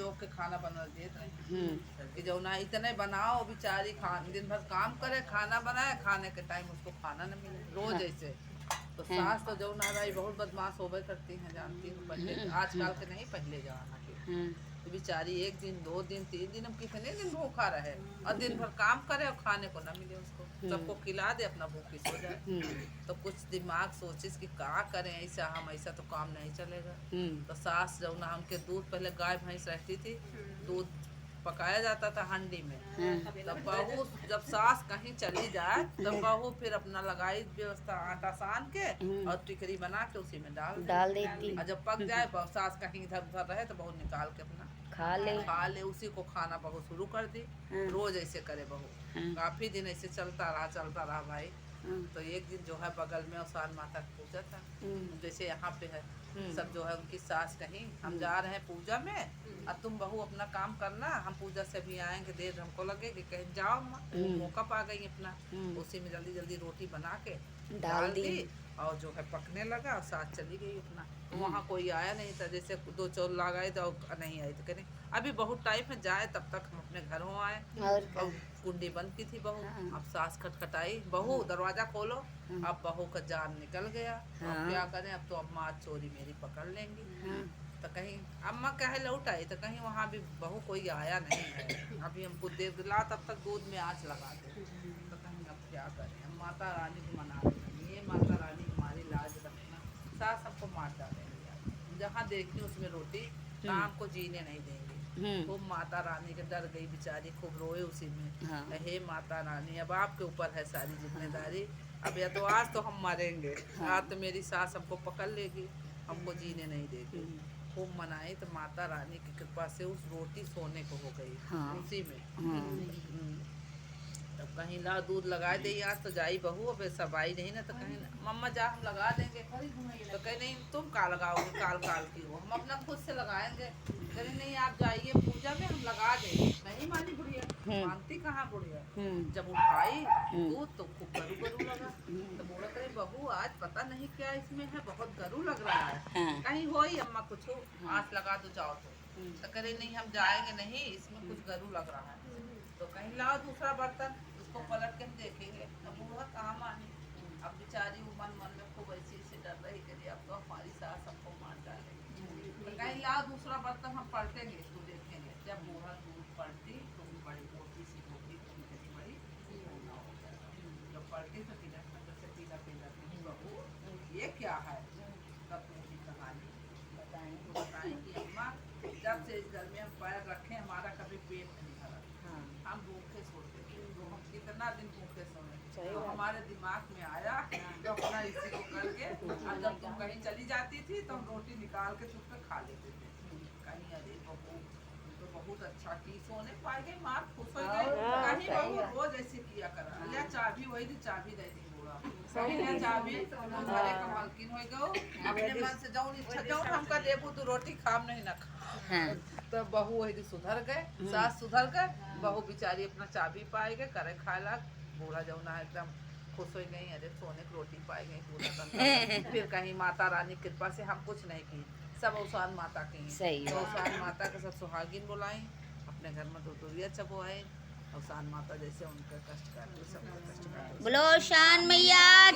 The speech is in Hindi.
जोक के खाना बना दिए कि जो ना इतने बनाओ बेचारी दिन भर काम करे, खाना बनाए, खाने के टाइम उसको खाना न मिले रोज ऐसे। तो सास तो जो ना रही बहुत बदमाश होवे करती हैं, जानती हूँ। पहले आजकल के नहीं, पहले जमाना के। तो बेचारी 1 दिन 2 दिन 3 दिन, हम कितने दिन भूखा रहे और दिन भर काम करे और खाने को न मिले उसको। सबको खिला दे, अपना भूखी सो जाए। तो कुछ दिमाग सोचिस कि क्या करें, ऐसा हम ऐसा तो काम नहीं चलेगा। तो सास जो ना हमके दूध, पहले गाय भैंस रहती थी, दूध पकाया जाता था हांडी में। तब बहू जब सास कहीं चली जाए तब बहू फिर अपना लगाई व्यवस्था, आटा सान के और टिकरी बना के उसी में डाल देती। और जब पक जाए, सास कहीं इधर उधर रहे तो बहू निकाल के अपना खा ले। उसी को खाना बहू शुरू कर दी। रोज ऐसे करे बहू। काफी दिन ऐसे चलता रहा भाई। तो एक दिन जो है बगल में औसान माता की पूजा था, जैसे यहाँ पे है। सब जो है उनकी सास कहीं हम जा रहे हैं पूजा में, और तुम बहू अपना काम करना, हम पूजा से भी आएंगे, देर हमको लगेगी, कहीं जाओ अम्मा। मौका पा गई अपना। उसी में जल्दी जल्दी रोटी बना के डाल दी और जो है पकने लगा और सास चली गई अपना। तो वहाँ कोई आया नहीं था, जैसे 2 चोर लगाए तो नहीं आई, तो कह रही अभी बहुत टाइम में जाए, तब तक हम अपने घरों आए। और कुंडी बंद की थी बहू। अब सास खटखटाई, बहू दरवाजा खोलो। अब बहू का जान निकल गया। अब क्या करें, अब तो अम्मा चोरी मेरी पकड़ लेंगी। तो कहीं अम्मा कहे लौट आई, तो कहीं वहाँ भी बहू कोई आया नहीं है। अभी हमको देर दिला, तब तक दूध में आँच लगा दे। तो कहीं अब क्या करें, हम माता रानी को मना रहे, ये माता रानी हमारी लाज रखना। सास हमको मार डालेंगे, जहाँ देखी उसमें रोटी, काम को जीने नहीं देंगे। खूब माता रानी के डर गई बेचारी, खूब रोए उसी में। हे माता रानी, अब आपके ऊपर है सारी जिम्मेदारी। अब या तो आज तो हम मरेंगे, आज तो मेरी सास हमको पकड़ लेगी, हमको जीने नहीं देगी। खूब मनाई तो माता रानी की कृपा से उस रोटी सोने को हो गई उसी में। तब कहीं ला दूध लगा दे, आज तो जाई बहू, अब सब आई नहीं ना, तो कहीं मम्मा जा हम लगा देंगे। तो कहीं नहीं, तुम का लगाओगे, काल की हो, हम अपना खुद से लगाएंगे। कहीं नहीं, आप जाइए पूजा में, हम लगा देंगे। नहीं मानी बुढ़िया, मानती कहाँ बुढ़िया। जब उठाई दूध तो खूब गरू लगा। तो बोला करे बहू आज पता नहीं क्या इसमें है, बहुत गरू लग रहा है। कहीं हो ही अम्मा कुछ हो, आँच लगा दो जाओ। तो करे नहीं, हम जाएंगे नहीं, इसमें कुछ गरू लग रहा है। तो कहीं लाओ दूसरा बर्तन, उसको पलट के हम देखेंगे। अब बूढ़ा कहाँ मानी। अब बेचारी वो मन में खूब ऐसे डर रही करी, अब तो हमारी सास हमको मार डालेगी। तो कहीं लाओ दूसरा बर्तन, हम पलटेंगे तो देखेंगे। जब बूढ़ा दूध पलटी तो बड़ी मोटी सी रोटी बड़ी जब पलटी तो पीला बहू ये क्या है। तब पूरी कहानी बताएं कि अम्मा जब से इस घर में हम पैर रखे, हमारा कभी पेट नहीं भरा। हम भूखे सोते थे, तो हम कितना दिन भूखे सोए। तो हमारे दिमाग में आया तो अपना इसी को करके, और जब तुम कहीं चली जाती थी तो हम रोटी निकाल के चुप पे खा लेते थे। कहीं अरे बहू तो बहुत अच्छा की, सोने पाए गई, मार खुश हो गई। कहीं बहू रोज ऐसे किया करा, या चाबी वही थी, चाबी दे दी बोला, चाबी घरे का मालकिन हो गो, अपने मन से जाऊँ इच्छा जाऊँ हमका देबू तो रोटी खाम नहीं ना खा। तो बहू वही सुधर गए, सास सुधर गए, बहू बेचारी अपना चाबी पाए गए, करे खाए लाग। बूढ़ा जौना एकदम खुश हो गई, अरे सोने की रोटी पाई गई पूरा। फिर कहीं माता रानी कृपा से हम कुछ नहीं की, सब औसान माता की। तो औसान माता के सब सुहागिन बुलाई, अपने घर में दूरिया चबोआए। औसान माता जैसे उनका कष्ट काटे, सबका कष्ट काटे। बोलो शान मैया।